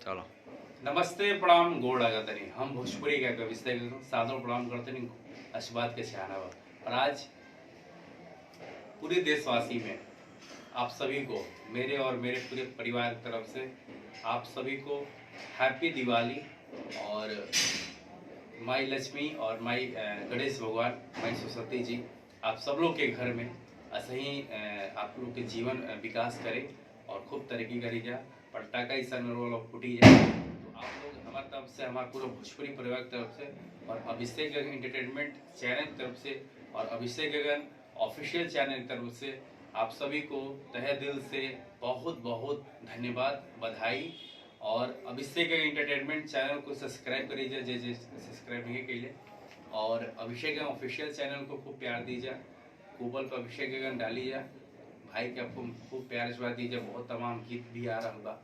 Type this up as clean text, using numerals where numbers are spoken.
चलो। नमस्ते प्रणाम गोड़ लागतनी हम भोजपुरी का कविता सादर प्रणाम करतनी आशीर्वाद के चाहना बा। और आज पूरे देशवासी में आप सभी को मेरे और मेरे पूरे परिवार की तरफ से आप सभी को हैप्पी दिवाली और माई लक्ष्मी और माई गणेश भगवान माई सरस्वती जी आप सब लोग के घर में ऐसे ही आप लोग के जीवन विकास करे और खूब तरक्की करी जा पटाखा इस फूटी जाए। तो आप लोग हमारे तरफ से हमारे पूरा भोजपुरी परिवार की तरफ से और अभिषेक गगन एंटरटेनमेंट चैनल की तरफ से और अभिषेक गगन ऑफिशियल चैनल की तरफ से आप सभी को तहे दिल से बहुत बहुत धन्यवाद बधाई। और अभिषेक एंटरटेनमेंट चैनल को सब्सक्राइब करिए जे सब्सक्राइब नहीं करिए और अभिषेक ऑफिशियल चैनल को खूब प्यार दीजिए। गूगल पर अभिषेक गगन डालिए भाई के आपको खूब प्यार आशीर्वाद दीजिए। बहुत तमाम गीत भी आ रहा होगा।